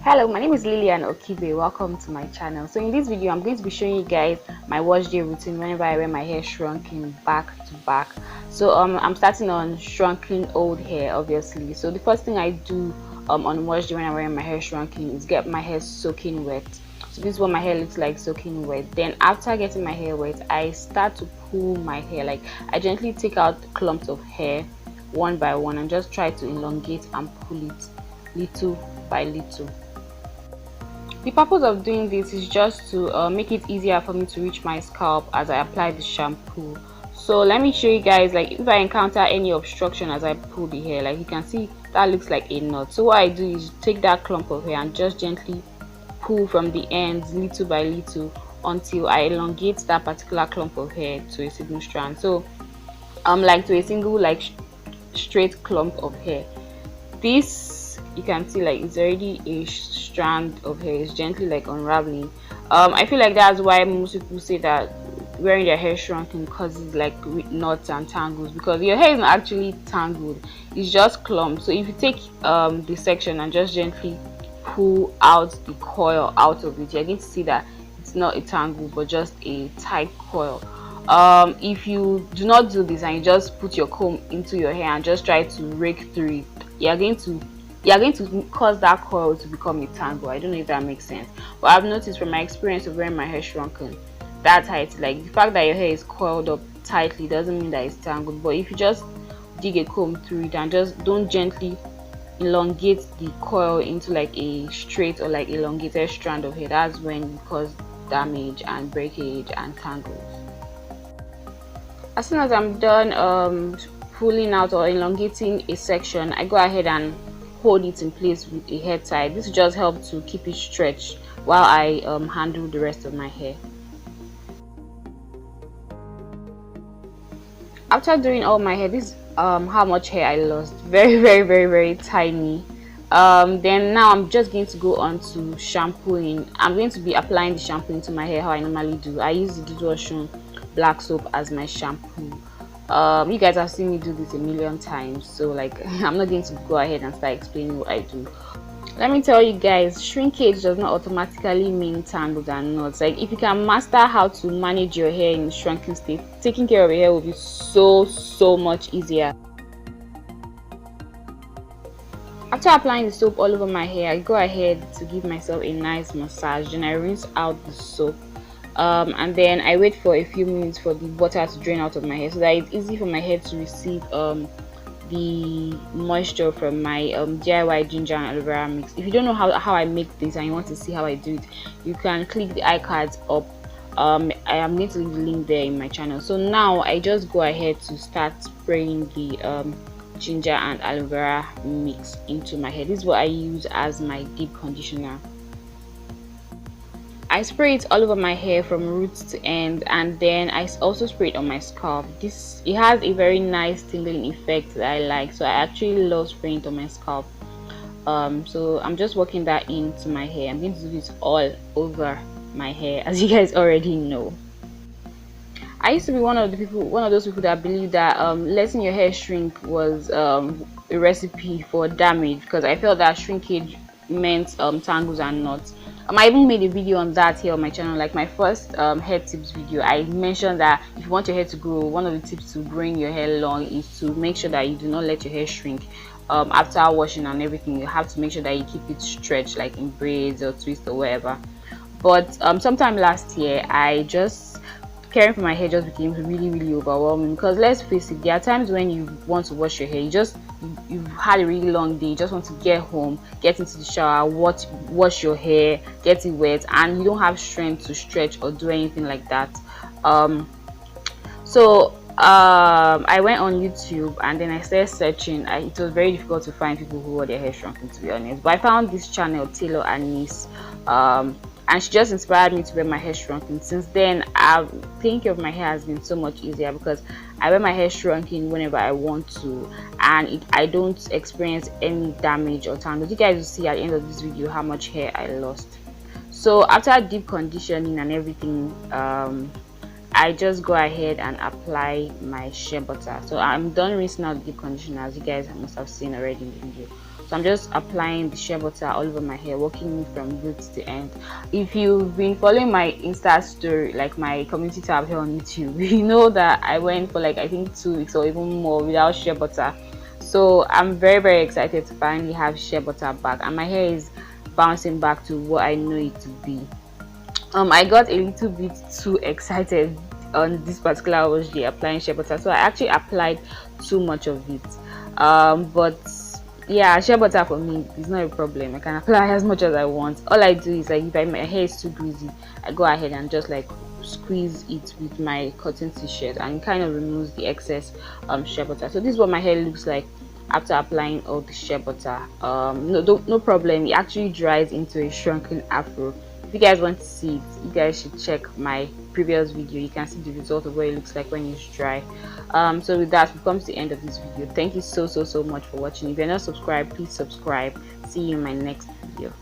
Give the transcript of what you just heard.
Hello, my name is Lillian Okibe. Welcome to my channel. So in this video I'm going to be showing you guys my wash day routine whenever I wear my hair shrunken back to back. So I'm starting on shrunken old hair, obviously. So the first thing I do on wash day when I'm wearing my hair shrunken is get my hair soaking wet. So this is what my hair looks like soaking wet. Then after getting my hair wet, I start to pull my hair. Like I gently take out clumps of hair one by one and just try to elongate and pull it little by little. The purpose of doing this is just to make it easier for me to reach my scalp as I apply the shampoo. So let me show you guys, like if I encounter any obstruction as I pull the hair, like you can see that looks like a knot. So what I do is take that clump of hair and just gently pull from the ends little by little until I elongate that particular clump of hair to a single strand. So like to a single straight clump of hair. This you can see like it's already a strand of hair. It's gently like unraveling. I feel like that's why most people say that wearing their hair shrunken causes like knots and tangles, because your hair is not actually tangled, it's just clumped. So if you take the section and just gently pull out the coil out of it, you're going to see that it's not a tangle but just a tight coil. If you do not do this and you just put your comb into your hair and just try to rake through it, you're going to cause that coil to become a tangle. I don't know if that makes sense, but I've noticed from my experience of wearing my hair shrunken, that's how it's like. The fact that your hair is coiled up tightly doesn't mean that it's tangled, but if you just dig a comb through it and just don't gently elongate the coil into like a straight or like elongated strand of hair, that's when you cause damage and breakage and tangles. As soon as I'm done pulling out or elongating a section, I go ahead and hold it in place with a hair tie. This just helps to keep it stretched while I handle the rest of my hair. After doing all my hair, this is how much hair I lost. Very tiny. Then now I'm just going to go on to shampooing. I'm going to be applying the shampoo into my hair how I normally do. I use the LOTION black soap as my shampoo. You guys have seen me do this a million times, so like I'm not going to go ahead and start explaining what I do. Let me tell you guys, shrinkage does not automatically mean tangles and knots. Like if you can master how to manage your hair in shrunken state, taking care of your hair will be so much easier. After applying the soap all over my hair, I go ahead to give myself a nice massage. Then I rinse out the soap. And then I wait for a few minutes for the water to drain out of my hair so that it's easy for my hair to receive the moisture from my DIY ginger and aloe vera mix. If you don't know how I make this and you want to see how I do it, you can click the iCards up. I am going to leave the link there in my channel. So now I just go ahead to start spraying the ginger and aloe vera mix into my hair. This is what I use as my deep conditioner. I spray it all over my hair from roots to end, and then I also spray it on my scalp. It has a very nice tingling effect that I like, so I actually love spraying it on my scalp. So I'm just working that into my hair. I'm going to do this all over my hair, as you guys already know. I used to be one of those people that believed that letting your hair shrink was a recipe for damage, because I felt that shrinkage meant tangles and knots. I even made a video on that here on my channel, like my first hair tips video. I mentioned that if you want your hair to grow, one of the tips to growing your hair long is to make sure that you do not let your hair shrink. After washing and everything, you have to make sure that you keep it stretched, like in braids or twists or whatever. But sometime last year, caring for my hair just became really overwhelming, because let's face it, there are times when you want to wash your hair, you've had a really long day, you just want to get home, get into the shower, wash your hair, get it wet, and you don't have strength to stretch or do anything like that. So I went on YouTube and then I started searching. It was very difficult to find people who wore their hair shrunken, to be honest, but I found this channel, Taylor and Niece, and she just inspired me to wear my hair shrunken. Since then, taking care of my hair has been so much easier, because I wear my hair shrunken whenever I want to, and I don't experience any damage or tangles. You guys will see at the end of this video how much hair I lost. So after deep conditioning and everything, I just go ahead and apply my shea butter. So I'm done rinsing out the deep conditioner, as you guys must have seen already in the video. So I'm just applying the shea butter all over my hair, working it from root to end. If you've been following my Insta story, like my community tab here on YouTube, you know that I went for like I think 2 weeks or even more without shea butter. So I'm very excited to finally have shea butter back, and my hair is bouncing back to what I know it to be. I got a little bit too excited on this particular wash day applying shea butter, so I actually applied too much of it. But yeah, shea butter for me is not a problem. I can apply as much as I want. All I do is like if my hair is too greasy, I go ahead and just like squeeze it with my cotton t-shirt, and kind of removes the excess shea butter. So this is what my hair looks like after applying all the shea butter. No problem, it actually dries into a shrunken afro. If you guys want to see it, you guys should check my previous video. You can see the result of what it looks like when it's dry. So with that, we've come to the end of this video. Thank you so much for watching. If you're not subscribed, please subscribe. See you in my next video.